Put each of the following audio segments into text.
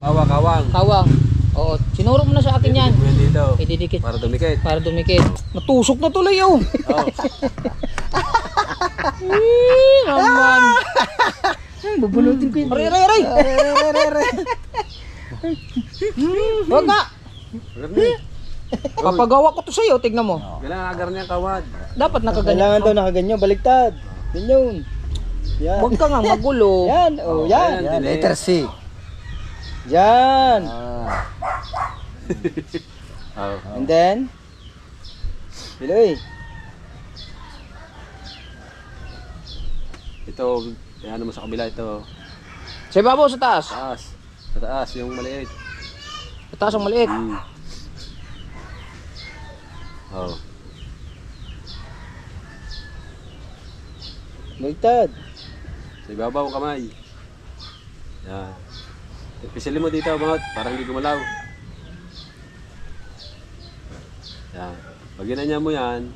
Kawang. Kawang. Oo, sinuro mo na sa akin yan. Dito. Ididikit. Para dumikit. Para dumikit. Natusok na tuloy oh. Oh. Naman. Bubunutin ko yun. Aray. Huwag nga. Papagawa ko to sa'yo, tignan mo. Kailangan agar niya kawad. Dapat nakaganyan. Kailangan daw nakaganyan, baliktad. Ganyan. Yan. Huwag ka nga magulo. Yan, oh, yan. Yan, Letter C. Yan. Oh. And then, Piloy. Ito, ano mo sa kabila ito. Sa ibabaw, sa taas. Taas. Sa taas, yung maliit. Sa taas ang maliit. Oh. Baliktad. Sa ibabaw ang kamay. Yan. Pisilin mo dito, mga para hindi gumalaw. Yan. Pag ginanya mo yan,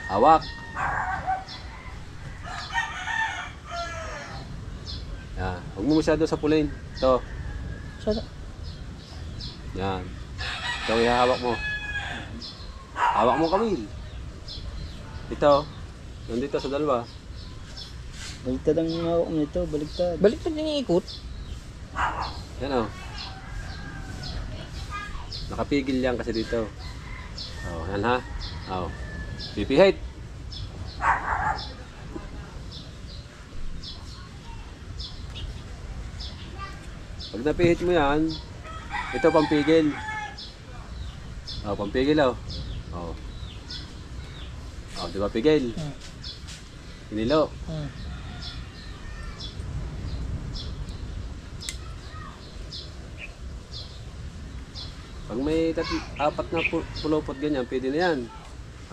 hawak. Yan. Huwag mo masyado sa pulin. Ito. Yan. Ito, ihahawak mo. Hawak mo kamil. Ito. Nandito sa dalawa. Baliktad ang hawak mo nito, baliktad. Baliktad din iikot. Yan o. Nakapigil yan kasi dito. Oh, yan ha. Oh. Pipihit. Pag napihit mo yan, ito pampigil. Oh, pampigil oh. Oh. Oh, di ba pigil? Hinilo. Pag may apat na pulupot ganyan, pwede na yan.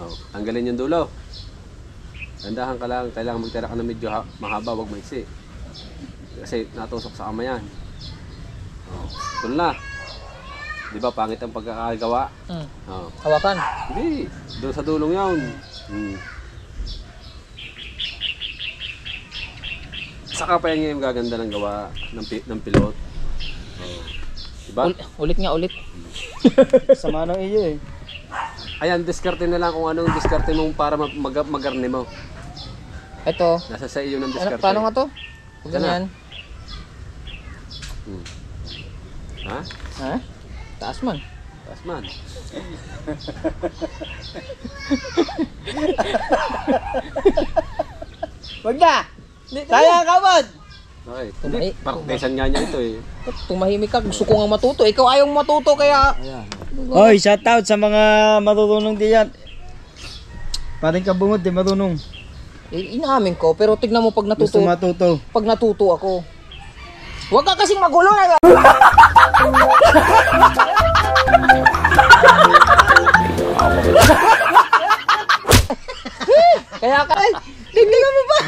Oh, tanggalin yung dulo. Dandahan ka lang, kailangan magtira ka na medyo mahaba, wag maiksi. Kasi natusok sa kamay yan. Oh, ito na. Di ba pangit ang pagkakagawa? Oh. Hawakan. Hindi, doon sa dulong yun. Saka pa yung gaganda ng gawa ng pilot. Oh. Diba? Ulit nga, ulit. Sama ng iyo eh. Ayan, diskarte na lang kung anong diskarte mo para magarni mo. Ito. Nasa sa iyo ng Ano, diskarte. paano nga to? Ganyan. Ha? Ha? Taas man. Taas man. Wag na! Sayang kawad! Okay. Hindi, partisan nga niya ito eh. Tumahimik ka. Gusto ko nga matuto. Ikaw ayaw matuto kaya... Hoy, shout out sa mga marunong diyan. Paring kabungod, di marunong. Inamin ko. Pero tignan mo pag natuto. Gusto matuto. Pag natuto ako. Huwag ka kasing magulo na. Kaya ka... Tignan mo ba?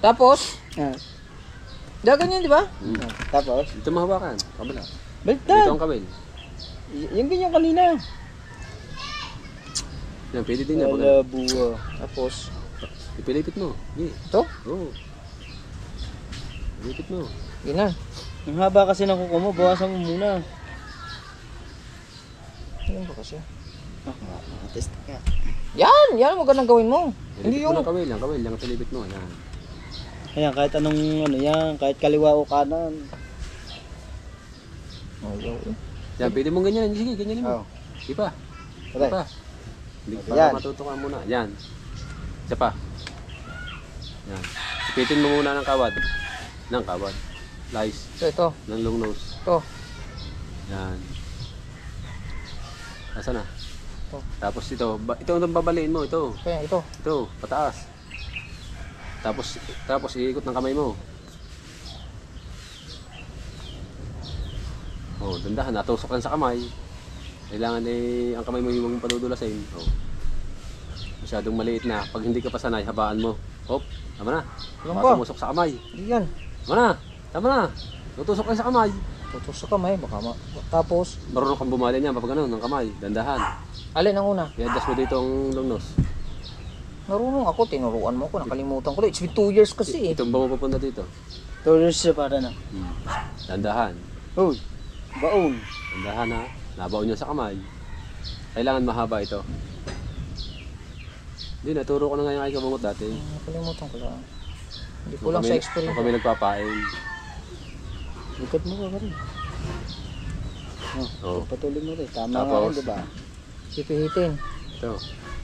Tapos... ganyan di ba? Tapos? Ito mahawakan. Kabila. Baliktad. Dito ang kamil. Yung ganyan kanina. Yan, pwede din yan. Wala buwa. Tapos... Ipilipit mo. Yeah. Ito? Oo. Ipilipit mo. Yun na. Ang haba kasi ng kuko mo, bawasan mo muna. Yan ba kasi? Test ka. Yan! Yan ang magandang gawin mo. Hindi Pilipit mo yung... ng kamil. Ang kamil. Ang pilipit mo. Yan. Ayan, kahit anong ano yan, kahit kaliwa o kanan. Yan, pwede mong ganyan. Sige, ganyan mo. Di pa. Di pa. Hindi pa matutukan muna. Yan. Isa pa. Yan. Ipitin mo muna ng kawad. Ng kawad. Lice. Ito. Ng long nose. Ito. Yan. Nasaan na? Ito. Tapos ito. Ito ang babaliin mo. Ito. Kaya ito. Ito. Pataas. Tapos iikot ng kamay mo. Oh, dandahan. Natusok ka sa kamay. Kailangan ang kamay mo yung padudulasin. Oh. Masyadong maliit na. Pag hindi ka pa sanay, habaan mo. Hop. Tama na. Alam Baka ba? tumusok sa kamay. Yan. Tama na. Tama na. Tutusok ka sa kamay. Tutusok ka may. Baka tapos. Marunong kang bumali niyan. Pag ganun, ng kamay. Dandahan. Alin ang una? I-adjust mo dito ang long nose. Marunong ako. Tinuruan mo ako. Nakalimutan ko. It's been 2 years kasi eh. Itong ba mo papunta dito? Tolerance siya para na. Dandahan. Uy, baon. Dandahan ha. Nabaon niya sa kamay. Kailangan mahaba ito. Hindi, naturo ko na nga yung kay kabungot dati. Nakalimutan ko lang. Hindi ko Nung lang kami- sa nung experience. kami nagpapain. Ikat mo ka rin. Oh. Patuloy mo rin. Tama nga Tapos? rin, diba? Pipihitin. Ito.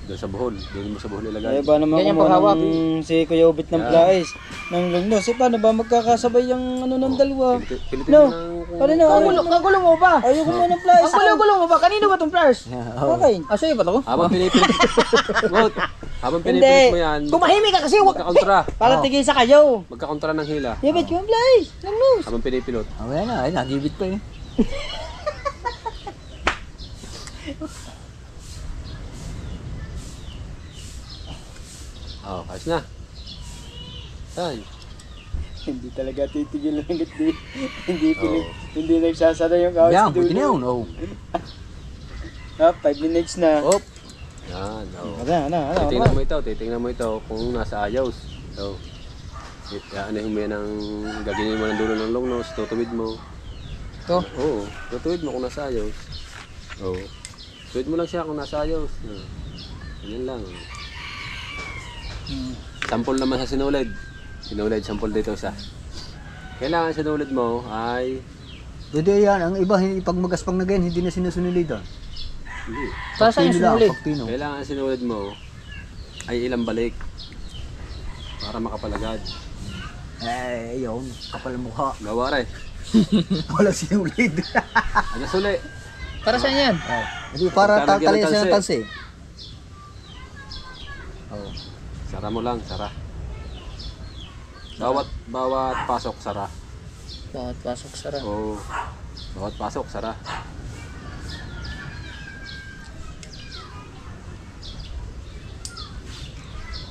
Doon sa buhol. Doon mo sa buhol ilagay. Eh, ba naman Ganyan kumuha paghawak. ng si Kuya Ubit ng Yan. plais ng lungnos? Eh, paano ba magkakasabay yung ano ng dalawa? Pilitin No. mo ng... Paano na? Kagulo mo ba? Ayaw kumuha ng plais. Ang gulo-gulo mo ba? Kanino ba itong flowers? Okay. Ah, sa'yo ba ito? Habang pinipilit... Ngot. Habang Hindi. pinipilit mo yan, Tumahimik ka kasi. Wag. magkakontra. Para tigil sa kayo. Magkakontra ng hila. Ubit ko yung plais. Lungnos. Habang pinipilot. Awala na. Ay, nagibit pa eh. Oh, ayos na. Yan. Hindi talaga titigil ng hindi. Hindi, Oo. hindi nagsasara yung kawas. Yan, buti na yun. Oh. Ah, 5 minutes na. Op. Yan. Oh. Ano. Titingnan mo ito kung nasa ayos. So, ano yung may ng gagawin mo ng dulo ng longnos, tutuwid mo. Ito. Oo, tutuwid mo kung nasa ayos. Oo. Tuwid mo lang siya kung nasa ayos. Ganyan lang. Sample naman sa sinulid. Sinulid, sample dito sa. Kailangan sinulid mo ay... Pwede yan. Ang iba, pag magaspang na ganyan, hindi na sinusunulid. Hindi. Para saan yung sinulit? Pagtino. Kailangan sinulid mo ay ilang balik para makapalagad. Eh, yun. Kapal mukha. Gawa rin. Walang sinulid. Ano suli? Para saan yan? Hindi, para Pagkalagyan ng talya siya ng talsi. talsi. Oh. Sara mo lang, sara. Bawat pasok, sara. Bawat pasok sara. Oo. Bawat pasok, sara.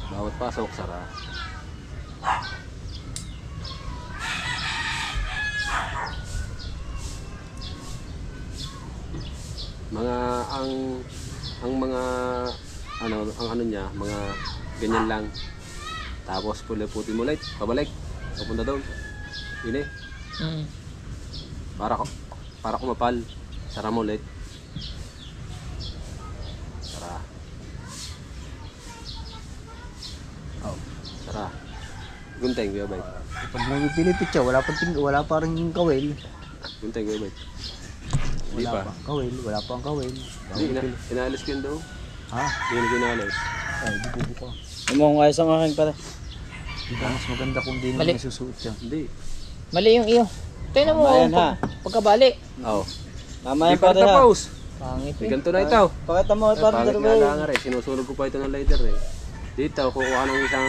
Bawat pasok, sara. Mga ang mga ang ano niya, mga ganyan lang. Tapos puti mo ulit, pabalik. Papunta doon. Yun eh. Mm. Para kumapal. Sara mo ulit. Sara. Oh. Sara. Gunteng, kuya bay. Pag nagpilipit siya, wala pa rin yung kawil. Gunteng, kuya bay. Hindi Wala pa. pa ang kawil, wala pa ang kawil. Hindi, inalis ko yun daw. Ha? Hindi ko inalis. Ay, di bubuka. Umong ayos ang aking pare. Di ba mas maganda kung di Mali. na nasusuot siya? Hindi. Mali yung iyo. Tingnan mo. Tama yan, ha? Pagkabali. Oo. Tama Hindi yan pa pare rin ha. tapos. Pangit May eh. ganito na ito. Pakita mo kay Ay, pare pangit nga Darwin. lang nga rin. Sinusunog ko pa ito ng lighter eh. Dito, kukuha ng isang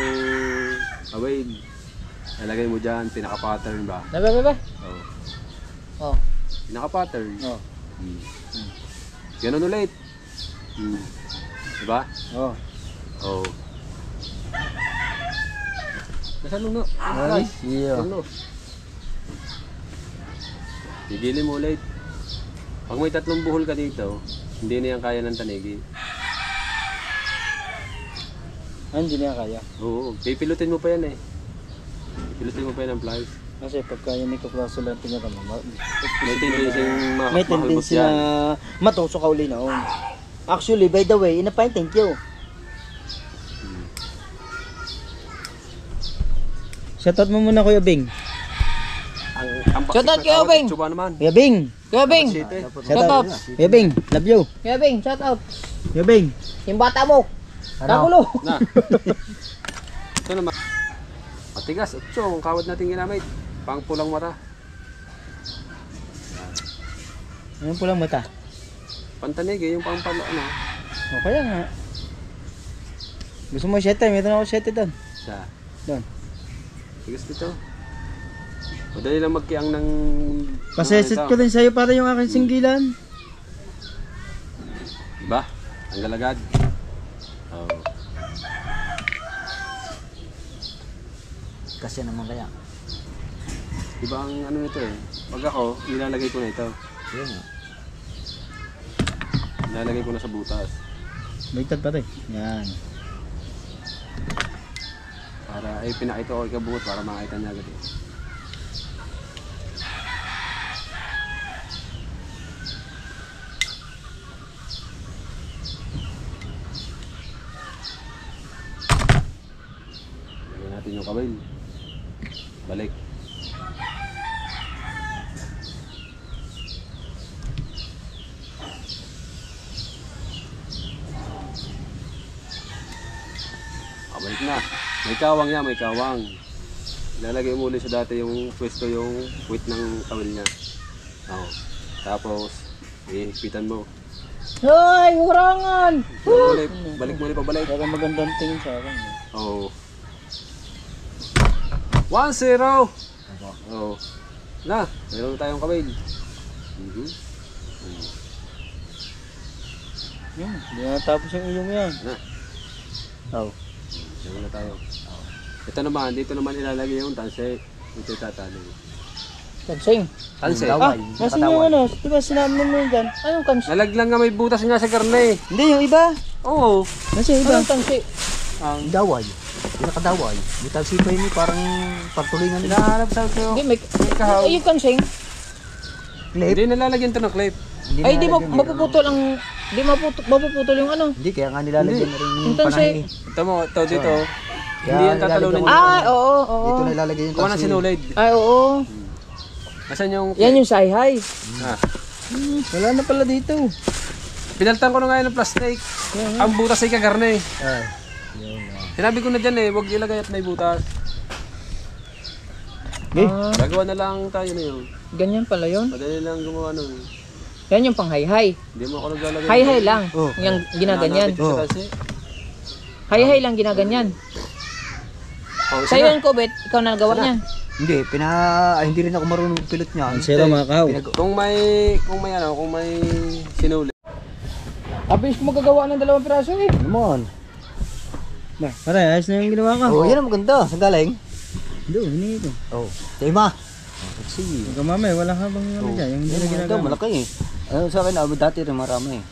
away. Nalagay mo dyan, pinaka-pattern ba? Nababa. Oo. Oh. Pinaka-pattern. Oh. Ganun ulit. Diba? Oh. Oo. Nasa luno. Ay, yeah. Luno. Gigilin mo ulit. Pag may 3 buhol ka dito, hindi na yan kaya ng tanigi. Hindi niya kaya. Oo, pipilutin mo pa yan eh. Pipilutin mo pa yan ang plies. Kasi pagka yan ikaklaso lang tingnan mo. May tendency yung May tendency na matusok ka uli noon. Actually, by the way, inapain, thank you. Shoutout mo muna Kuya Bing. Ang Shoutout kay Obeng. Chuba naman. Kuya Bing. Kuya Bing. Shoutout. Kuya Bing, love you. Kuya Bing, shout out. Kuya Bing. Yung bata mo. Ano? Kagulo. Na. Ito naman. Matigas. Otso, ang kawad natin ginamit. Pang pulang mata. Anong pulang mata? Pantanig eh, yung pang palo ano. O kaya nga. Gusto mo 7? Meron ako 7 doon. Sa. Doon. Tigas dito. Madali lang magkiang ng... Pasesit ko din sa'yo para yung aking singgilan. Diba? Ang galagad. Oo. Kasi naman kaya. Diba ang ano nito eh. Pag ako, nilalagay ko na ito. Yan nga. Nilalagay ko na sa butas. Baitad pa rin. Yan. Para ay pinakita ko ikabuot para makita niya agad eh. kawil. Balik. Balik na. May kawang yan, may kawang. Ilalagay mo ulit sa dati yung pwesto yung puwit ng kawil niya. Oo. Tapos, ihigpitan mo. Hoy, hurangan! Balik mo ulit pabalik. Kaya magandang tingin sa akin. Oo. 1-0! Oo. Na, mayroon tayong kawil. Yan, hindi na tapos yung iyong yan. Na, Oh. diyan muna tayo. Ito naman, dito naman ilalagay yung tanse. Dito itatali. Kansing. Tanse. Ah, nasa yung ano, di ba sinabi mo dyan? Anong kansing? Nalaglang nga may butas nga sa karne. Hindi, yung iba. Oo. Nasa yung iba. Anong kansing? Ang Daway. Pinakadaway. Butal sipay ni parang pagtulingan nila. hinahanap sa ko. Hindi, may... kahaw. Ay, yung kansing. Clip. Hindi nalalagyan to ng clip. Ay, di mapuputol ang... Di mapuputol yung ano. Hindi, kaya nga nilalagyan na rin yung Yung tanse. panahi. Ito mo, ito dito. Kaya Hindi yan tatalunan nilalagyan niya. Ah, oo, oo. Dito nilalagay yung Kuha ng tansi. sinulid. Ay, oo. Asan yung... Yan yung sayhay. Ah. Wala na pala dito. Pinaltan ko na ngayon ng plastic. Ang butas ay kagarne. Ah. Sinabi ko na dyan eh, huwag ilagay at may butas. Okay. Ah, Gagawa na lang tayo na yun. ganyan pala yun. Madali lang gumawa nun. Yan yung pang-hay-hay. Hindi mo ako naglalagay. Hay-hay lang. Oh. Yung ginaganyan. Nanapit ko sa tansi. Hay-hay lang ginaganyan. Oh, isa Sa'yo na. yan, Kobet. Ikaw na nagawa niyan. Hindi, hindi rin ako marunong pilot niya. Ang zero mga kahaw. Kung may sinuli. Abis mo gagawa ng 2 piraso eh. Naman. Ba, pare, ayos na yung ginawa ka. Oh, yan ang maganda. Saan galing? Doon, hindi ito. Oh, tema. Sige. Hanggang mamaya, wala ka bang ano dyan? Yung hindi na Ito, ginagawa. malaki eh. Ano sa akin, dati rin marami eh.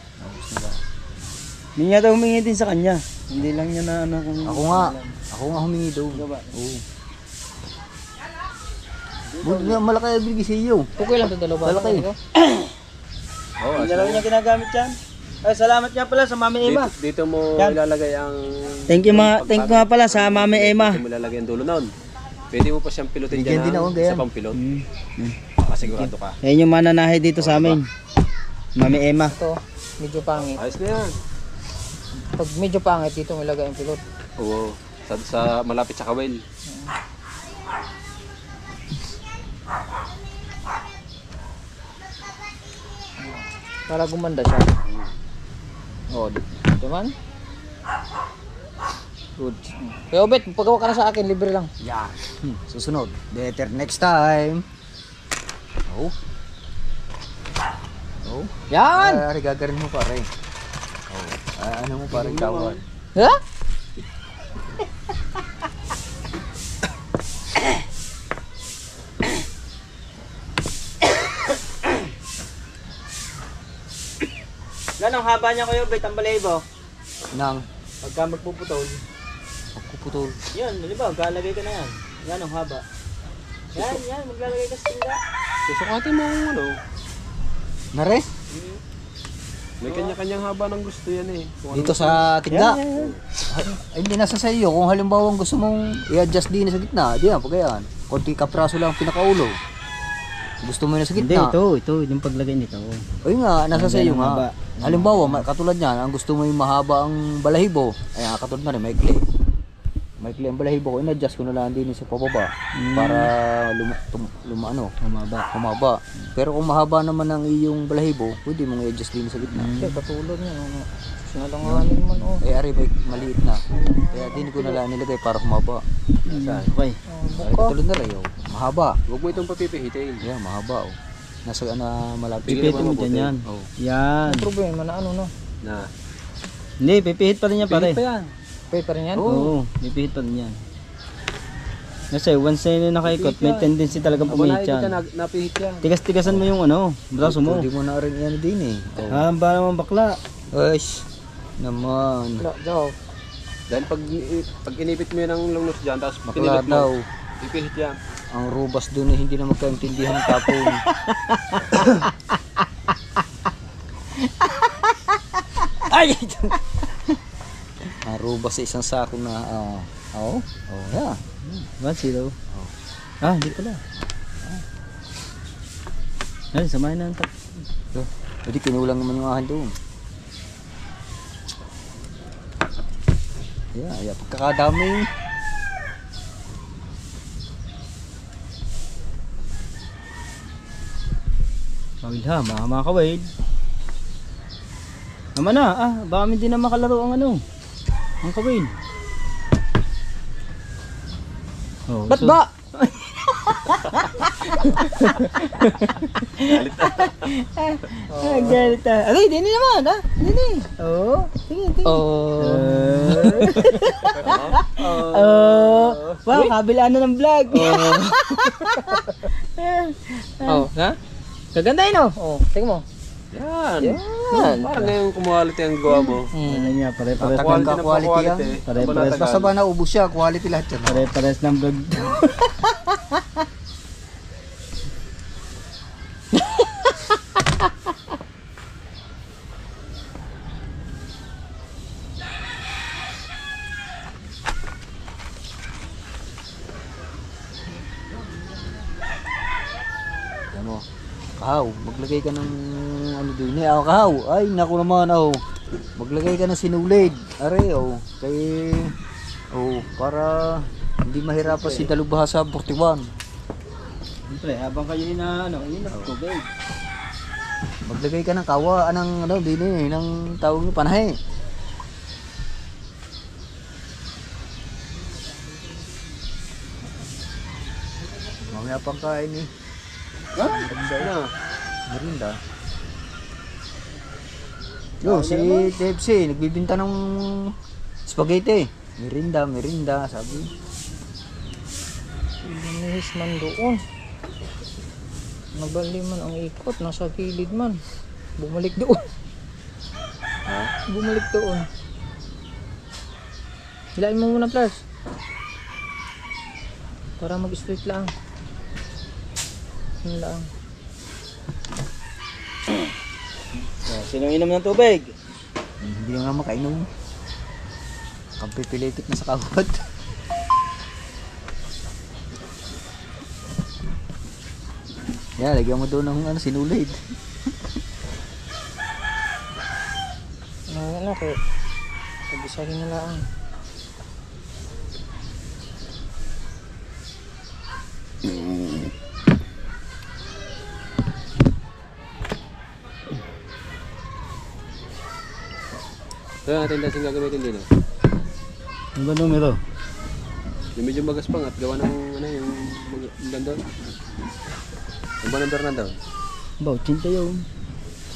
Hindi niya daw humingi din sa kanya. Hindi lang niya na ano kung... Ako nga humingi daw. Oo. Buti na malaki ang bigay sa iyo. Okay lang ito 2. Malaki. Oh, Hindi lang niya ginagamit yan. Ay, salamat nga pala sa Mami Emma. Dito mo Yan. ilalagay ang... Thank you nga pala sa Mami Emma. Dito mo ilalagay ang dulo nun. Pwede mo pa siyang pilotin Bigyan din dyan ako, ng ganyan. isa pang pilot. Kasigurado ka. Yan yung mananahe dito sa amin. Mami Emma. Ito, medyo pangit. Ayos na yan. Pag medyo pangit, dito mo ilagay ang pilot. Oo. Sa malapit sa kawil. Para gumanda siya. Oo, dito man. Good. Kaya Obet, paggawa ka na sa akin, libre lang. Yan. Susunod. Better next time. Oh. Oh. Yan! Ay, gagarin mo pare. Oh. Ano mo pare tawag? Ha? Ganong haba niya kayo, Bet, ang balayibo. Nang Pagka magpuputol. pagpuputol. Yan, di ba? Maglalagay ka na yan. Ganong haba. Yan, maglalagay ka sa tinga. Susukatin mo ang ano. Nare? May kanya-kanyang haba ng gusto yan eh. Kung Dito ano- sa tinda. Yan. Ay, hindi nasa sa iyo. Kung halimbawa gusto mong i-adjust din sa gitna, di yan, pagayaan. Konti kapraso lang ang pinakaulo. Gusto mo na sa Hindi, gitna. ito. Yung paglagay nito. Ayun nga, nasa sa iyo Ang haba. nga. Halimbawa, katulad niyan, ang gusto mo yung mahaba ang balahibo, ay katulad na rin, maikli. Maikli ang balahibo ko, in-adjust ko na lang din sa pababa para humaba. Pero kung mahaba naman ang iyong balahibo, pwede mong i-adjust din sa gitna. Hindi, katulad niya. Ano. Sinalanganin man, oh. Eh, ari, maliit na. Kaya din ko na lang nilagay para humaba. Okay. Ay, katulad na rin, mahaba. Huwag mo itong papipihitin. Yan, mahaba. Nasa malapit. Pipihit mo mabuti. dyan yan. Oh. Yan. Ang problema na ano, no? Na. Hindi, pipihit pa rin yan pare. Pihit pa yan. Pwede pa rin yan? Oo, pipihit pa rin yan. Kasi once na nakaikot, may tendency talaga Abo na pumihit hindi ka yan. napihit yan. Tigas-tigasan mo yung ano, braso mo. Hindi mo na rin yan din eh. Ah, ba naman bakla? Oish. Naman. Wala, Joe. Dahil pag inipit mo yan ng lungnot dyan, tapos Bakla pinipit mo, daw. pipihit yan. Ang rubas doon hindi na magkaintindihan ng tapon. Ay! Ang rubas sa isang sako na, yeah. 1-0. Hindi pala. Ay, samahin na ang So, pwede kinulang naman yung akin doon. Yeah, pagkakadami. Kawil ha, mga kawil. Naman na, baka hindi na makalaro ang ang kawil. Ba't ba? Galit Aray, dini naman Dini. Oo. Sige. Wow, kabila na ng vlog. Ha? Kaganda yun tingin mo. Yan. Parang ngayon kumuhaliti ang gawa mo. Ano niya, pare-pares Tagang ng ka-quality yan. pare-pares Basta ba naubos siya, quality lahat yan. pare-pares ng vlog. Alam mo, Kahaw, maglagay ka ng ano doon eh. Kahaw, ay naku naman maglagay ka ng sinulid. Are, para hindi mahirapan si Dalubha sa 41. Siyempre, habang kayo tubig. Maglagay ka ng kawa, ng tawag ng panahe. Mamaya pang kain eh. Merinda. Si TFC, nagbibinta ng spaghetti. Merinda, sabi. Nihis man doon. Nabali man ang ikot, nasa gilid man. Bumalik doon. Bumalik doon. Hilain mo muna, Plas. Para mag-straight lang. Yun lang. Sino inom ng tubig? Hindi na nga makainom. Kampipilitit na sa kawat. Lagyan mo doon ng sinulid. Kaya pag-isahin na lang. Ito yung ating dasing gagamitin din. Ano ba numero? Yung medyo magaspang at gawa ng yung nandun. Yung ba number nandun? Ba, 80 yun.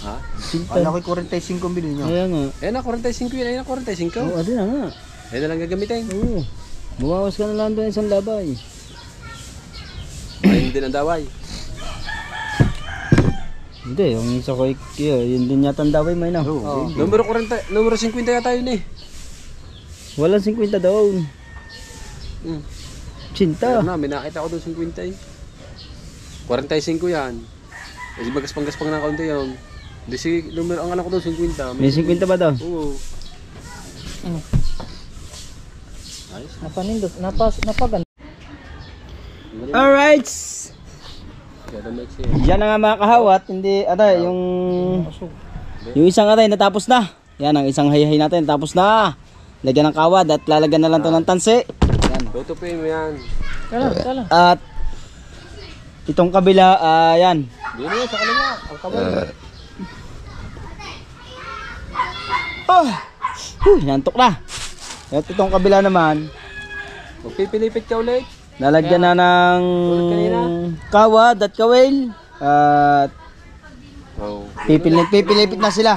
Ha? 80. Ano ko 45 bilhin nyo? Kaya nga. Ayun na, 45 yun. Ayun na, 45. Oo, adi na nga. Ayun na lang gagamitin. Oo. Bumawas ka na lang doon isang labay. Ayun din ang daway. Hindi, yung isa ko yun din yata ang daway may na. Oh. Numero 50 yata yun eh. Walang 50 daw. Hmm. Cinta. Ayun na, may nakita ko doon 50 eh. 45 yan. Kasi magaspang-gaspang na kaunti yun. Hindi si numero ang anak ko doon 50. May 50 ba daw? Oo. Ayos. Napanindot, napaganda. Alright. Kaya make siya. Yan na nga mga kahawat. Hindi, yung isang aray natapos na. Yan ang isang hayhay natin. Tapos na. Lagyan ng kawad at lalagyan na lang to ng tansi. Yan. Tutupin mo yan. Kala. At itong kabila, yan. Hindi na sa kanila. Ang kamay. Nantok na. At itong kabila naman, Magpipilipit ka ulit. lalagyan na ng kawad at kawil. At Oo. pipilipit na sila.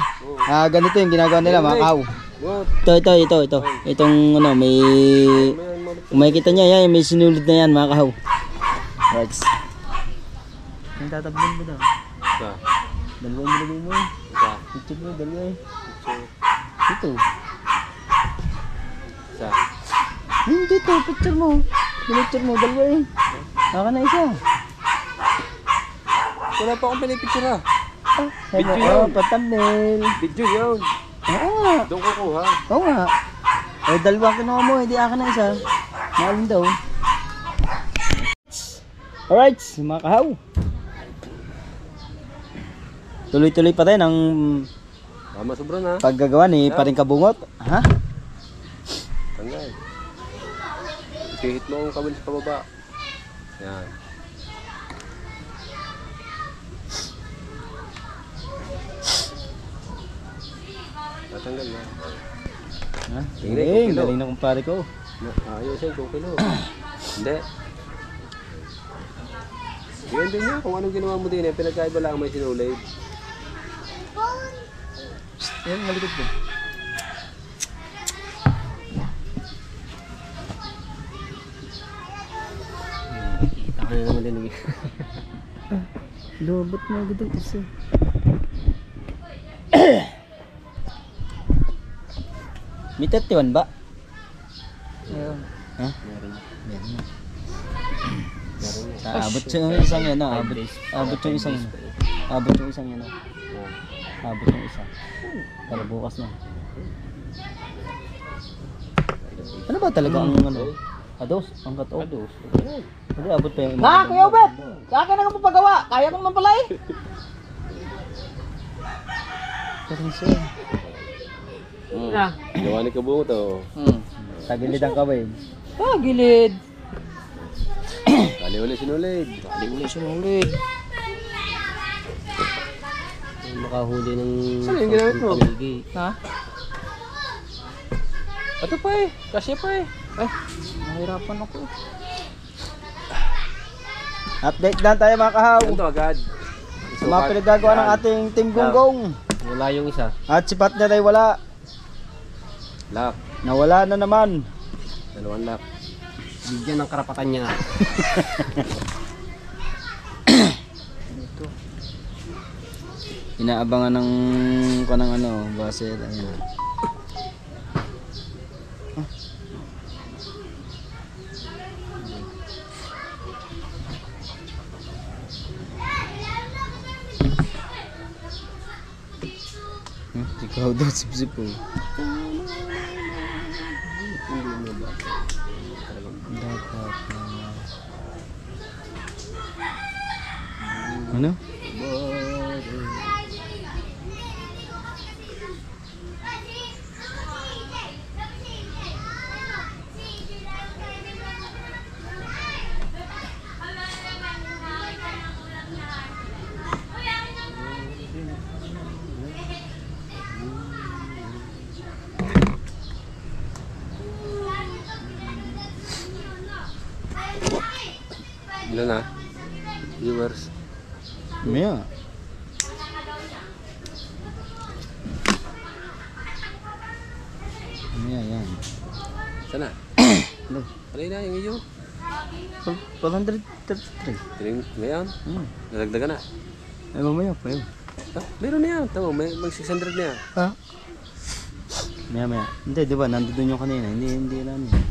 Ganito yung ginagawa nila mga kahaw. Ito. Itong kung makikita niya yan, may sinulid na yan mga kahaw. Right. Yung tatablan mo daw. Isa. Dalawa yung nilagay mo. Isa. Picture mo, dalawa eh. Picture. Ito. Isa. Dito, picture mo. Picture mo, dalawa eh. Naka na isa. Wala pa akong pinipicture ha. Video yun. Pa-thumbnail. Video yun. Oo nga. Doon kukuha. Oo nga. Dalawa kinuha mo, hindi akin na isa. Maalin daw. Alright, mga kahaw. Tuloy-tuloy pa rin ang Tama sobra na. paggagawa ni Paring Kabungot. Ha? Tanggal. Ihit mo ang kabel sa pababa. Yan. Tatanggal na. Ha? Tingnan, Galing, kilo. galing na kumpare ko. Ayusin kung kilo. Hindi. Yun din yan. Kung anong ginawa mo din eh. Pinagkaiba lang may sinulid. Yan, malikot ko. Kita ka na naman din. Lobot na agad ang isa. May 31 ba? Ayun. Ha? Meron. Meron na. Abot yung isang yan, ah. Abot yung isang yan. Abot yung isang yan, ah. Abot yung isa. Para bukas na. Ano ba talaga ang ano? Ados? Ang cut-off? Ados. Hindi, abot pa yung... Ha, Kuya Obet! Kaya ka na nga mapagawa. Kaya ko naman pala eh. Parang siya. Ah. Gawa ni Kabungo to. Tagilid ang kawin. Ah, gilid. Kali ulit sinulid. Kali ulit sinulid. Makahuli ng... Ano yung ginamit mo? Ha? Ito pa eh. Kasya pa eh. Ay, nahirapan ako. Update lang tayo mga kahaw. Ano to agad? Sa mga pinagagawa ng ating Team Gonggong. Wala yung isa. At si partner ay wala. Lock. Nawala na naman. 2 lock. Bigyan ng karapatan niya. Inaabangan ng kanang ano, base ayun. Ikaw daw sip-sip po. Dapat ano? Ilan na? Viewers. Maya. Maya yan. Sana? Ano? Ano na yung iyo? 433. Tiling ngayon? Nadagdagan na. Ay mamaya pa yun. Ah, meron na yan. Tama, may 600 na yan. Ha? Maya. Hindi, di ba? Nandun yung kanina. Hindi lang yun.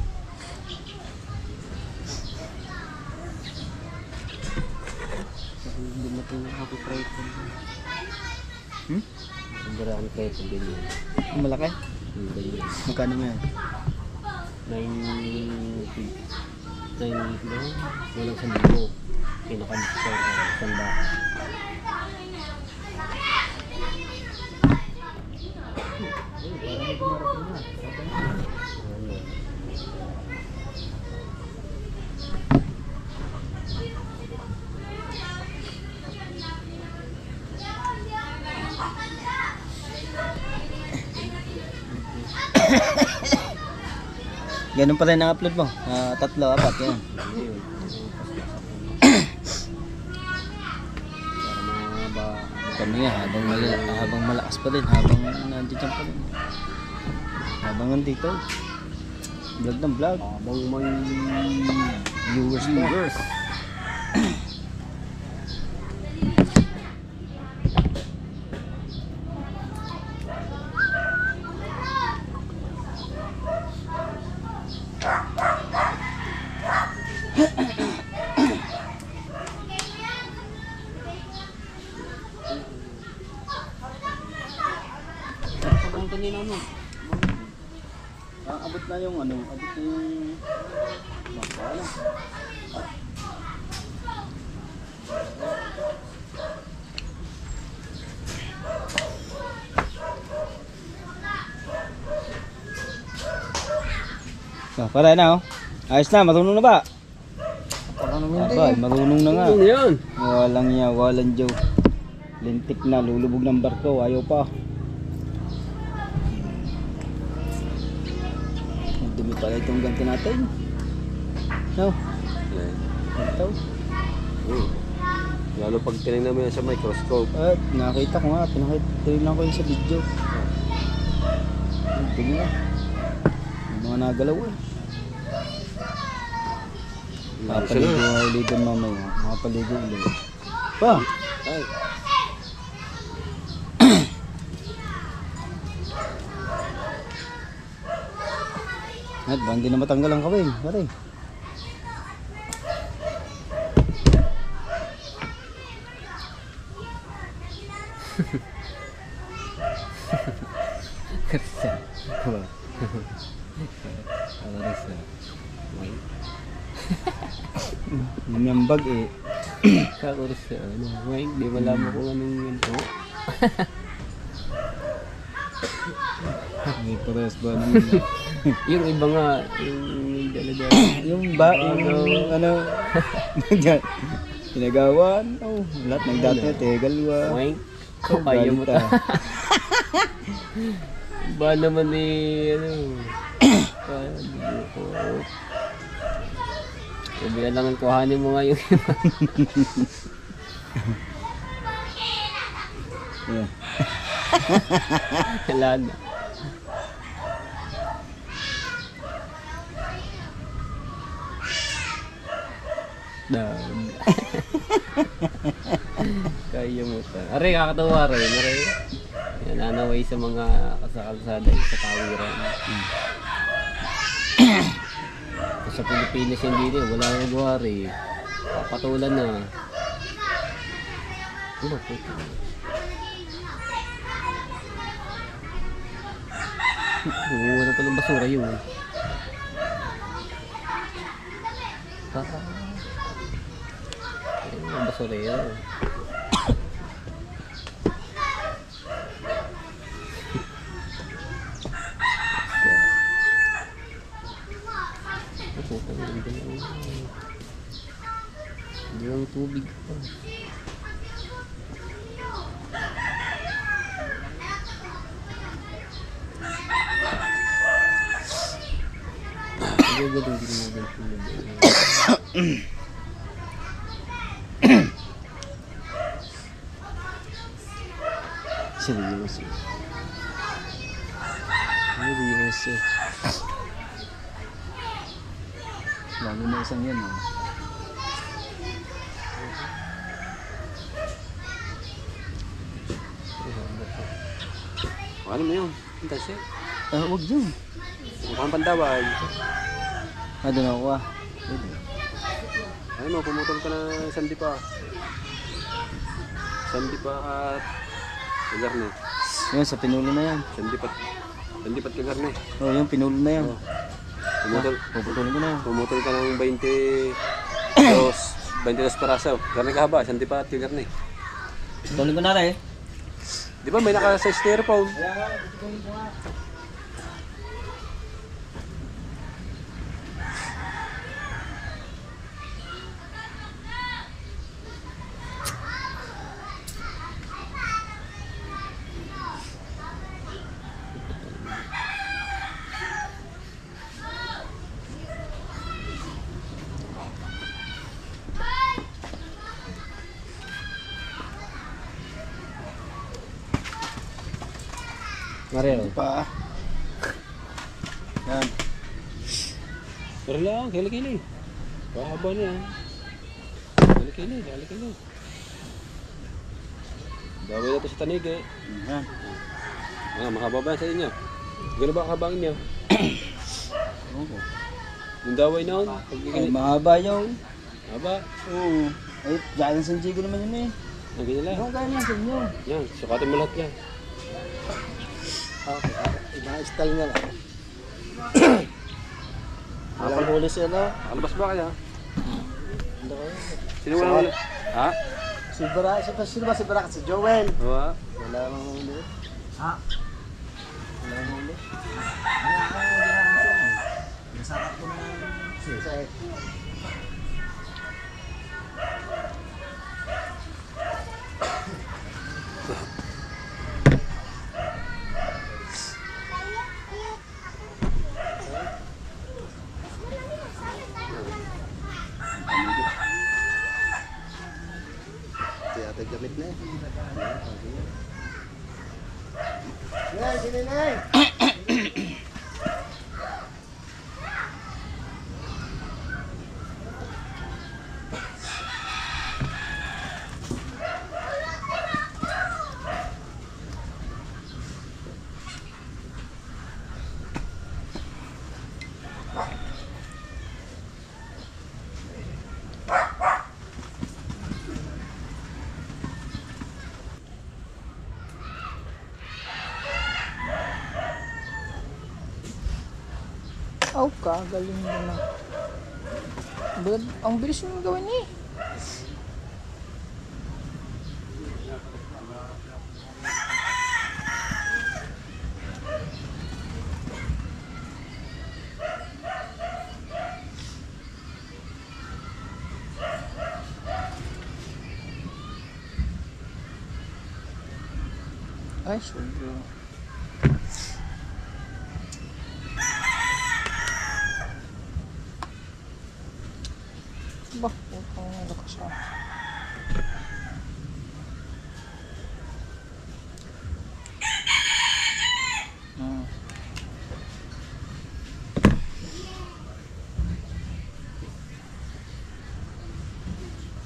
Hindi mo ito copyright. Hindi rin ang copyright ng ganyan. Ang malaki? Magkano mo yan? 9 walang 1,000. Pinaka-discount na 100. Ganun pa rin ang upload mo? 3, 4 yan. Kami nga, habang malakas pa rin, habang nandito pa rin. Habang nandito. Vlog ng vlog. Habang may viewers pa. Abot na yung ano, abot na yung... Para na oh. Ayos na, marunong na ba? Parang naman hindi. Aba, marunong na nga. Ano yan? Walang niya, walang Joe. Lintik na, lulubog ng barko, ayaw pa. Ang dumi pala itong ganti natin. No? Ito. Lalo pag tinignan mo yan sa microscope. At nakita ko nga, tinignan ko yun sa video. Ang dumi na. May mga nagalaw eh. Mapaligo nga ulit doon mamaya. Mapaligo ulit. Pa! Ay. At ba, hindi na matanggal ang kawin. Pare. Karsa. Karsa. Yung bag eh. Karsa. Wait, di malaman ko anong yun po. May pares ba naman? Yung iba nga, yung dala-dala. Yung ba, yung ano, pinagawan. Oh, lahat ng dati na tegalwa. Wait. Oh, Kaya mo galit ta. Ba naman eh, ano. Sabi na lang ang kuhanin mo nga yung iba. Yeah. Wala na. Kaya mo ta. Aray, kakatawa rin. Aray. Yan, nanaway sa mga kasakalsada sa tawiran. Sa Pilipinas hindi rin. Wala nang gawa rin. Papatulan na. Ano po? Wala pa ng basura yun. Ayun, basura yun. Hindi lang tubig pa. Seryoso. Seryoso. Lalo na isang yan oh. Ano mo yun? Ang kasi. Wag yun. Mukhang pandawag. Doon ako ah. Ay mo, pumutol ka na sandi pa. Sandi pa at kagarne. Yun, sa pinulo na yan. Sandi pa kagarne. Oh, yung pinulo na yan. Pumutol ko na yan. Pumutol ka ng 22 parasaw. Garne ka haba, sandi pa at kagarne. Tuloy ko na rin eh. Di ba may naka sa styrofoam? Mareo. Pa. Yan. Pero lang, kili-kili. Pahaba niya. Kili-kili. Daway na ito sa tanig eh. Yan. Makababa ba sa inyo? Gano'n ba kabangin niyo? Oo. Yung daway na yun? Ay, mahaba yun. Haba. Oo. Ay, dyan sa Sanjigo naman yun eh. Nagyan nila. Ano kaya niya sa inyo? Yan, sukatin mo lahat yan. Okay. Ibang style nga lang. Walang huli siya no? Alabas ba kaya? Hindi ko. Sino walang huli? Ha? Sino ba si Barak? Si Joel. Oo. Wala nang huli. Ha? Wala nang huli. Ito gamit na eh. Oh, kagaling mo na. Ang bilis mo gawin eh. Ay, sobrang. Bah, putang lakas ah.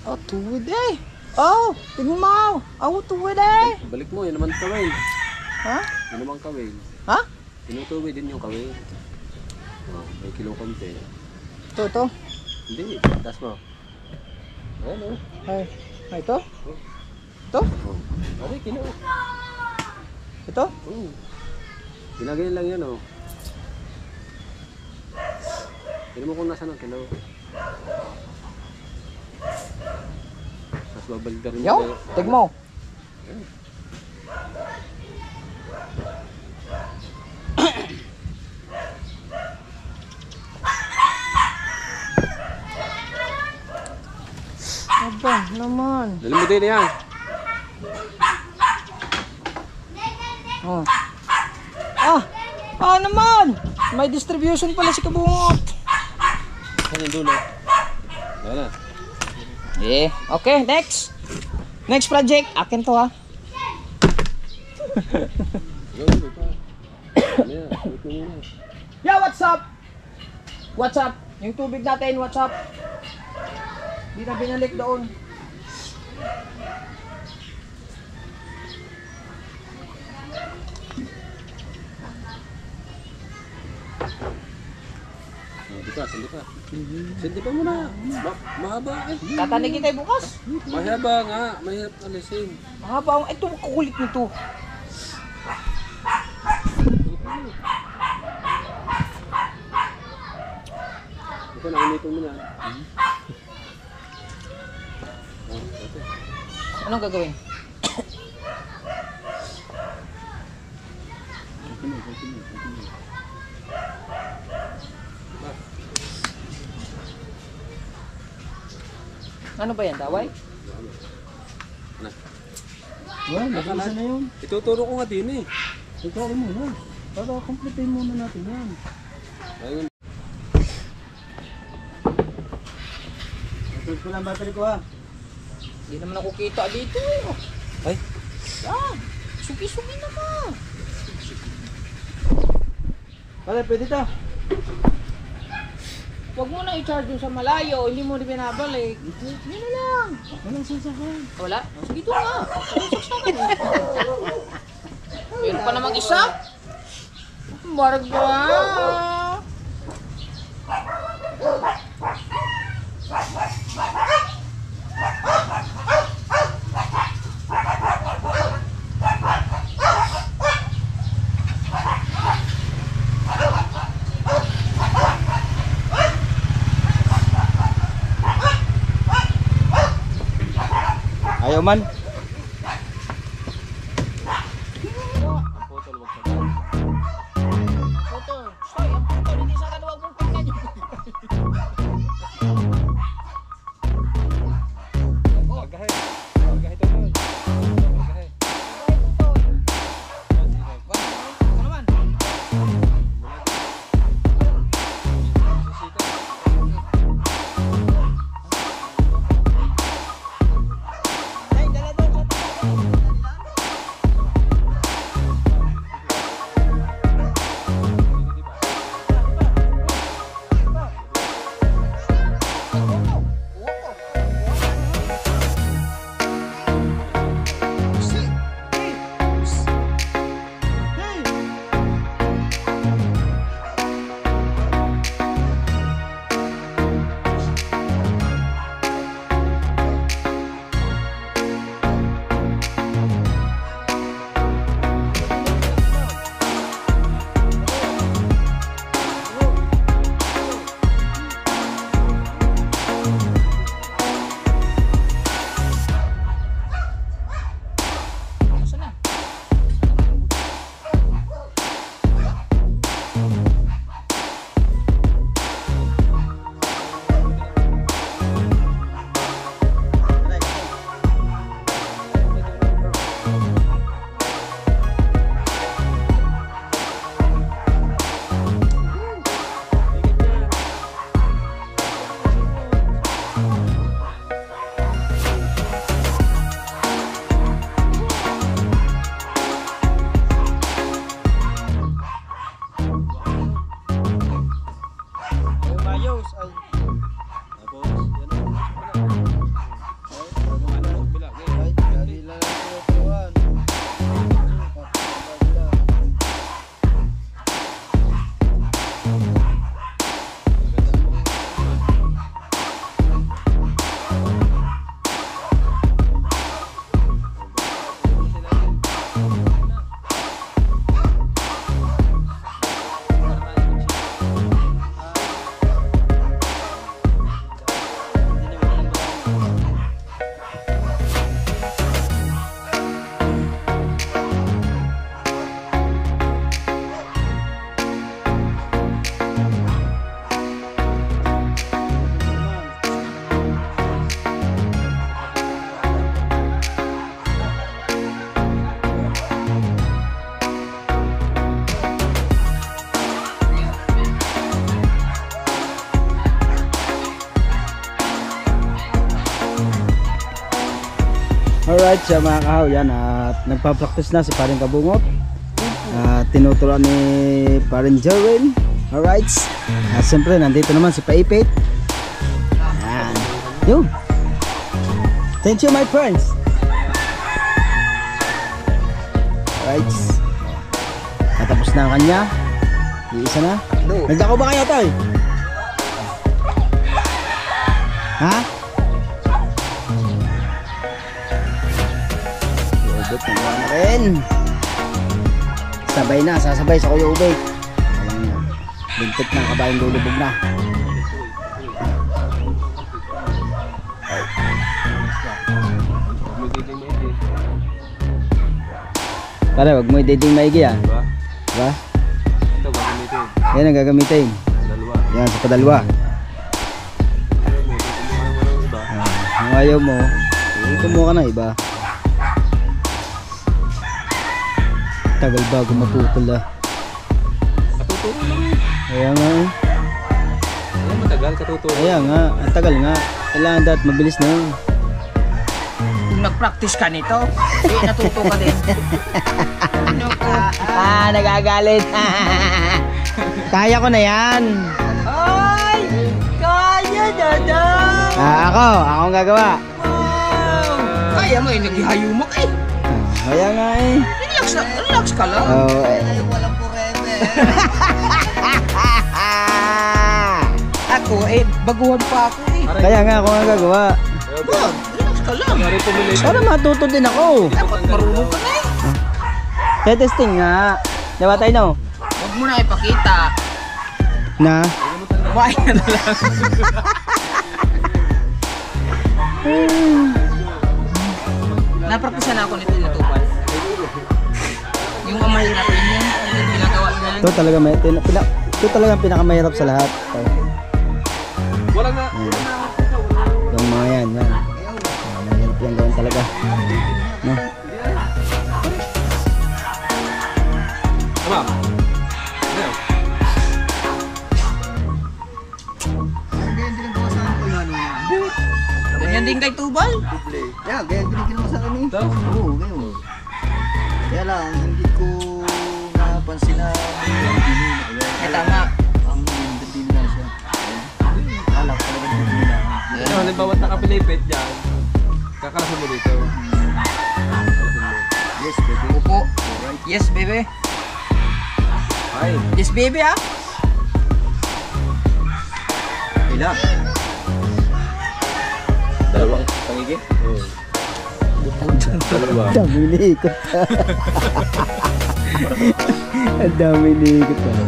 Oh, tuwid eh. Oh, tingnan mo. Oh, tuwid eh. Balik mo, yun naman kawil. Ha? Yun naman kawil. Ha? Tinutuwi din yung kawil. Oh, may kilo konti. Ito. Hindi, taas mo. Ayan o. Ay, ito? Ito? Oh. Ay, kilo. Ito? Oo. Ginagayin lang yan o. Tignan mo kung nasaan ang kilo. Tapos babalik na rin Yo, tig mo. Aba, naman. Dali mo din yan. Oh. Naman. May distribution pala si Kabungot. Saan yung dulo? Ayan na. Yeah. Okay, next. Next project. Akin to ha. Go, go pa. Ayan, wait mo muna. Yo, what's up? What's up? Yung tubig natin, what's up? Di na binalik doon. Sindi ka. Sindi pa muna. Mahaba eh. Tatanigin tayo bukas. Mahaba nga. Mahirap alisin. Mahaba ang itong kukulit nito. Ito na, umitong mo na. Anong gagawin? Ano ba yan, daway? Ano? Well, nag-isa na yun. Ituturo ko nga din eh. Ikaw muna. Para kompletin muna natin yan. Ayun. Ito ko lang battery ko ha. Hindi naman ako kita dito eh. Ay. Ah, sugi-sugi naman. Pala, pwede to. Huwag mo na i-charge yung sa malayo, hindi mo rin binabalik. Yun na lang. Walang sasakyan. Wala? Sige ito nga. Meron pa namang isa. Marga. Ayaw man. Putol. Say, ang putol. Hindi sa kaluwag mong tingnan yun. Alright siya mga kahaw, yan at nagpa-practice na si Paring Kabungot. At tinuturuan ni Paring Jerwin. Alright. At siyempre nandito naman si Paipit. Yan. Yun. Thank you my friends. Alright. Natapos na ang kanya. Iisa na. Nagdako ba kayo tayo? Ha? Ubek na rin. Sabay na, sasabay sa Kuya Ubek. Alam niya. Lintik ng kabayang lulubog na. Pare, wag mo i-dating maigi ah. Diba? Ito, gagamitin. Yan ang gagamitin. Dalawa. Yan, sa padalwa. Iba. Kung ayaw mo, kumuha ka na iba. Tagal bago maputol ah. Katuturo lang eh. Kaya nga eh. Ay, matagal, katuturo. Kaya nga, ang tagal nga. Kailangan dapat mabilis na yun. Kung nag-practice ka nito, natuto ka din. Ano ka? Nagagalit. Kaya ko na yan. Ay! Kaya dada! Ako ang gagawa. Kaya mo eh, naghihayumok eh. Kaya nga eh. Relax ka lang. Oh, eh. Walang forever. Ako eh, baguhan pa ako eh. Kaya nga ako ang gagawa. Wag, relax ka lang. Pare, pumili. Para matuto din ako. Dapat marunong ka na eh. Testing nga. Diba tayo no? Huwag mo na ipakita. Na? Kumain ka na lang. Napraktisan na ako nito inutupan. Yung mahirap yun yung ginagawa niya. Ito talaga ito talaga ang pinakamahirap sa lahat. Wala nga. Yung mga yan. Mahirap yung gawin talaga. No? Tama. Ayaw. Ganyan din kay Tubal. Yeah, kaya binigyan mo sa akin eh. Ito? Oo, ngayon. Kaya lang, hindi ko napansin na Eh tama. ang hindi na siya. Alak talaga hindi na. Ito, halimbawa nakapilipit dyan. Kakalasin mo dito. Yes, baby. Upo. Yes, baby. Ay. Yes, baby ah. Ilan? Dalawang pangigi? Oo. Dalawa. Dami niikot. Ang dami niikot.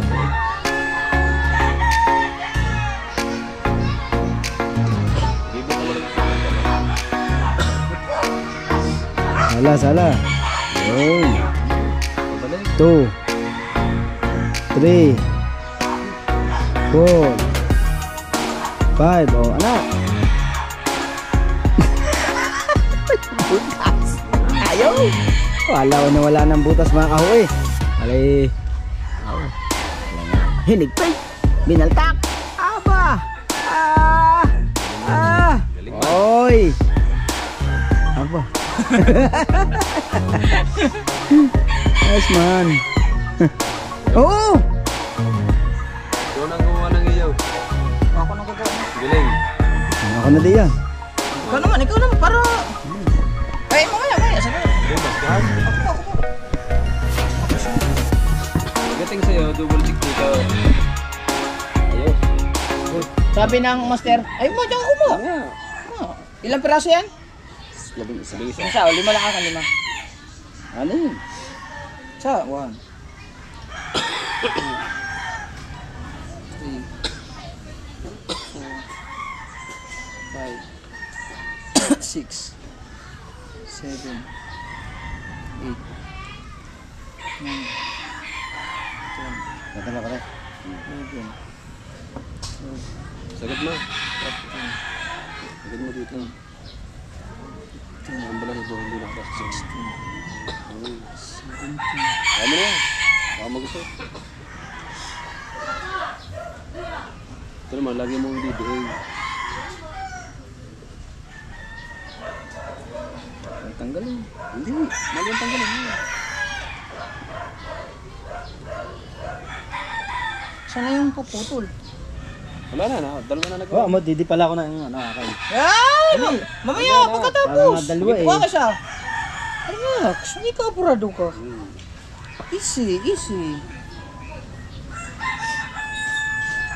Sala. Yun. 2 3 4 5. Oh, anak. Butas. Ayaw. Wala ko na wala ng butas mga kahoy. Alay. Hinigpay. Binaltak. Aba. Oy. Aba. Nice man. Oh. Doon ang gumawa ng iyo. Ako nang gagawin. Galing. Ako na diyan. Ikaw naman, para... Ay, mamaya, sabi. Baskahan. Pagdating sa'yo, double check dito. Ayos. Sabi ng master, ay mo, diyan ako mo. Ilang piraso yan? Labing isa. Isa, o, 5 lang ka, 5. Ano yun? Isa, 1. 6, 7, 8, 9, 10, Natala ka rin. 11, Sagot mo. Sagot mo dito. Ang balang ito, hindi nakapasok. 16, 17, Kaya mo na yan. Baka magusot. Ito naman, lagi mong DBA. Tanggalin. Hindi, mali ang tanggalin mo. Sana yung puputol. Wala na, dalawa na Oh, nagawa. di pala ako ng ano, akay. Ay! Mamaya, Parang pagkatapos. nga dalawa eh. Ipuha ka siya. Relax, hindi ka apurado ka. Hmm. Easy, easy.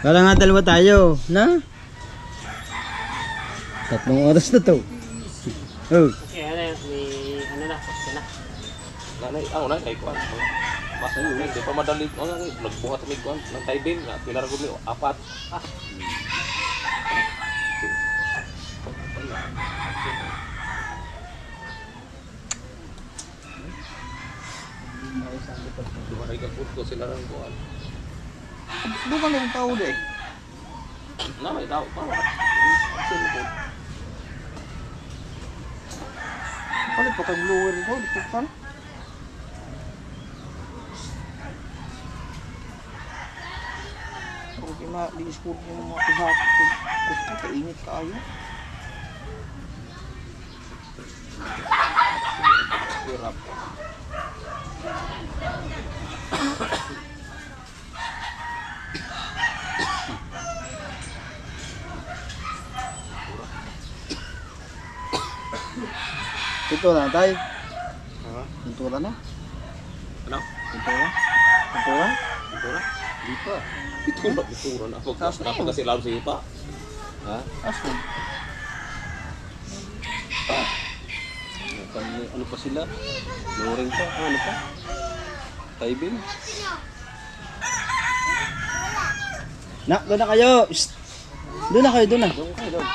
Para nga dalawa tayo, na? 3 oras na to. Oh. Nanay, ako na kay kuan. Basta yun, hindi pa madali. Nagbuhat kami kuan ng taibin na pilar ko mi 4. Dumaray ka po sila ng kuan. Bukan yung tao deh. Na may tao pa. Palit pa kang blower ko, dito pa. Okay, di-score yung mga pihat. Kusto, kainit ka ayo. Hirap. Pintura na tayo. Ha? Pintura na. Ano? Pintura. Pintura. Pintura? Hindi pa. Pintura na. Dapat kasi lalo sa iyo pa. Ha? Aso. Ano pa sila? Loring pa? Ano pa? Taibin? Na, doon na kayo. Shh. Doon na kayo, doon na. Doon kayo, doon.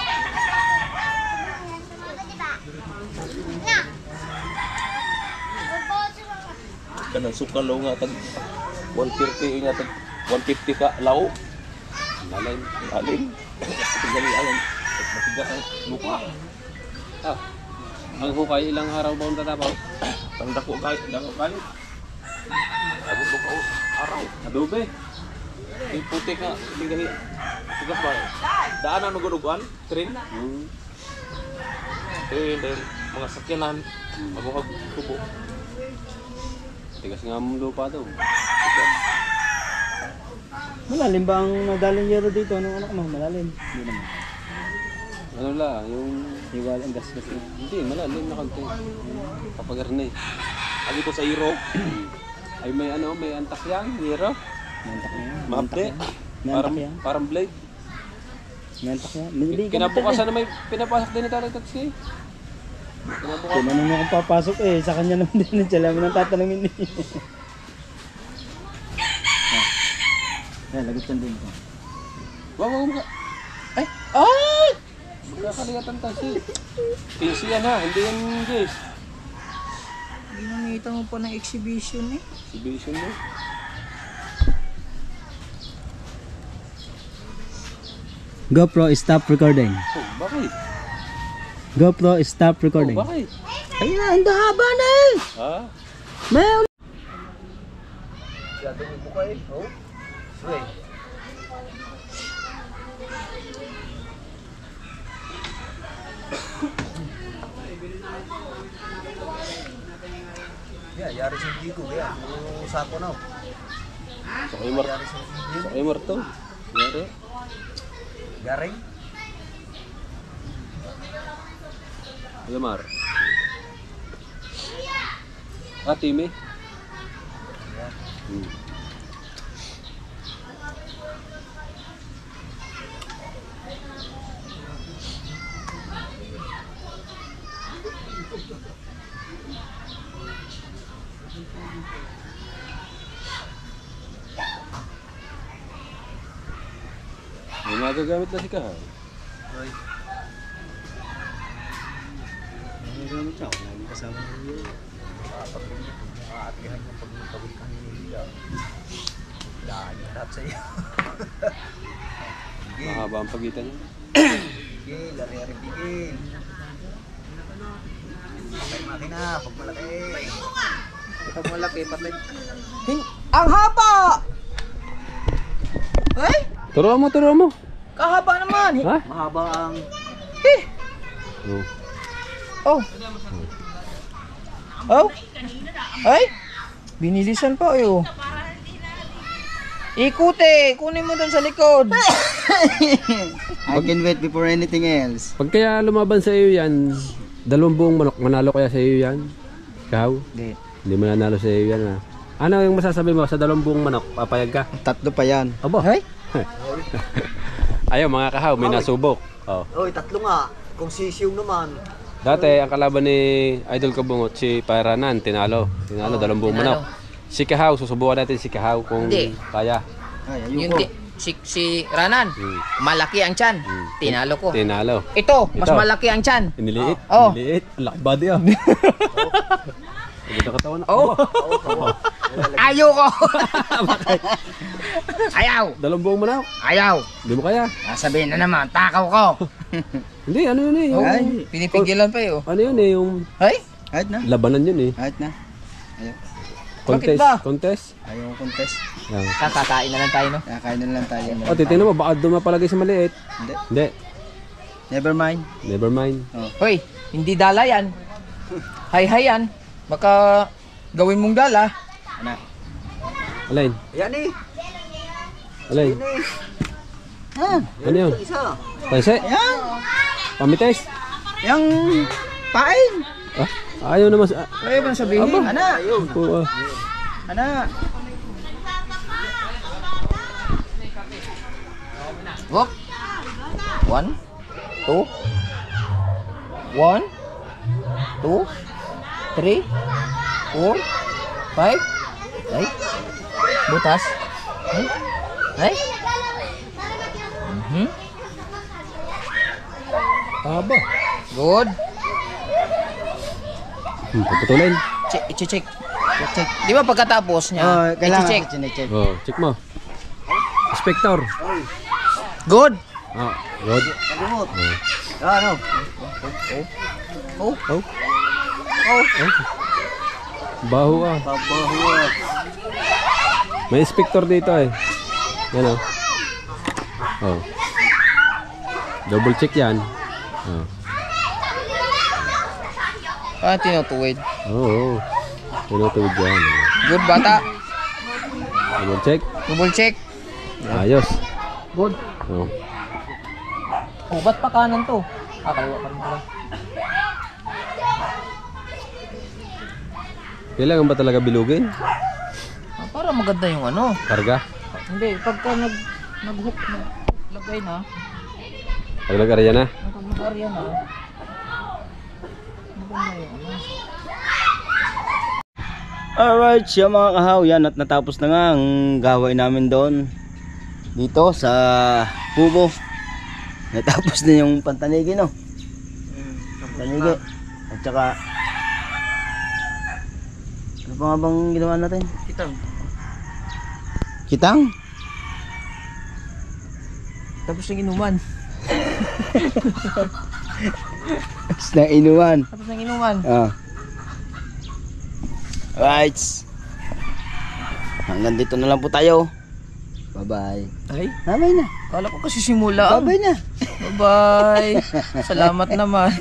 Kanang sukalo nga tag 130 nga tag 150 ka lao. Lalim. Alim. Tigali alam. Matigas ang lupa. Ah. Ang hukay, ilang araw ba ang tatapaw? Tanda ko kahit dako kahit. Abot ko ka araw. Adobe. Yung putik nga tigahi. Tigas ba? Daan ang nugunugan, train. Hmm. Then mga sakyanan, maguhag tubo. Tigas nga ang lupa daw. Malalim ba ang nadaling yero dito? Anong anak mo? Malalim. Hindi naman. Ano la, yung... Iwal ang gas-gas na. Hindi, malalim na kagto. Papagarni. Agi ko sa iro. Ay may ano, may antak yan, hero. Nantak na yan. Mahapde. Nantak Parang, yan. parang blade. Nantak yan. Hindi ka Kinabukasan na may pinapasok din ni Tatay Taxi. Kinabukasan. Tinanong mo kung papasok eh. Sa kanya naman din. Siya lang nang tatanungin eh. Yan, lagot yan din. Wag, wag. Ay! Ay! Magkakaligatan taxi. Pinsi yan ha, hindi yan guys. Ginamita mo pa ng exhibition eh. Exhibition mo. GoPro, stop recording. Oh, bakit? GoPro, stop recording. Oh, bakit? Ayun na, ang haba na eh. Ha? May Yari sa hindi ko, kaya sako na. Sa Aymar. Sa Aymar to. Yari. Garing? Aymar. Ah, Timmy. Hmm. May magagamit na si Kahay. Magagamit siya. Wala nang kasama niyo. Atihan yung pagpagod kang hinihiya. Daan yung harap sa'yo. Mahaba ang pagitan niya. Bigil, lari-ari bigil. Patay makina, pag malaki. Pag malaki, patay. Ang haba! Ay! Turuan mo, turuan mo. Kahaba naman! Ha? Mahaba ang... Eh! Oh. Oh! Oh? Ay? Binilisan pa eh, oh. Ikuti, kunin mo doon sa likod. I can wait before anything else. Pag kaya lumaban sa iyo yan, 2 buong manok, manalo kaya sa iyo yan? Ikaw? Hindi. Hindi mo nanalo sa iyo yan, ha? Ano yung masasabi mo sa 2 buong manok? Papayag ka? 3 pa yan. Aba. Ay? Ayaw mga kahaw, may nasubok. Oh. Oy, 3 nga. Kung sisiw naman. Dati, ang kalaban ni Idol Kabungot, si Pairanan, tinalo. Tinalo, 2 buong manok. Si Kahaw, susubukan natin si Kahaw kung Hindi. kaya. Ay, Yung si Ranan, malaki ang tiyan. Tinalo ko. Tinalo. Ito, mas Ito. malaki ang tiyan. Iniliit. Oh. Iniliit. Ang laki body ah. Ang katawan na. Oh. Ayaw ko. Ayaw. 2 buong manok. Ayaw. Hindi mo kaya. Sabihin na naman, takaw ko. Hindi, ano yun eh. Oh, Yung, pinipigilan pa eh, oh. ano yun eh, yung Ay? Kahit na. labanan yun eh. Kahit na. Contest. ba? Contest. Ayaw ko contest. Yan. Kakakain na lang tayo, no? Kakain na lang tayo. O, titignan mo, baka doon mapalagay sa maliit. Hindi. Hindi. Never mind. Never mind. Hoy, hindi dala yan. Hay-hay yan. Baka gawin mong dala. Ano? Alain. Yan eh. Alain. Ano yun? Isa. Panse? Yan. Pamites? Yung pain. Ah, ayaw naman sa... Ayaw ba sabihin? Ana. Oo, ah. Ana. Walk. 1, 2, 1, 2, 3, 4, 5. Ay. Butas. Ay. Ay. Aba. Good. Paputulin. Check, check. Check. Di ba pagkatapos niya, Oh, kailangan check. check. Oh, check mo. Inspector. Good. Ah, good. Remote. Ano? Oh. Oh. Baho ah. Babahuat. May inspector dito eh. Yan oh. Oh. Double check yan. Oh. Tinutuwid. Oo. Tinutuwid yan. Good bata. Double check. Double check. Ayos. Good. Oh. Oh, ba't pa kanan to? Kaliwa pa rin pala. Kailangan ba talaga bilugin? Para maganda yung ano. Karga? Hindi, pagka nag-hook na, lagay na, Pag nag-arya na? nag-area na, maganda yung ano. Alright, siya mga kahaw, yan at natapos na nga ang gawain namin doon dito sa Pubo. Natapos na yung pantanigi, no? Pantanigi. At saka ano pa nga bang ginawa natin? Kitang. Kitang? Tapos ng inuman. Tapos na inuwan. Tapos ng inuman. Alright. Hanggang dito na lang po tayo. Bye-bye. Ay, Bye-bye na. kala ko kasi simula. Bye-bye na. Bye-bye. Salamat naman.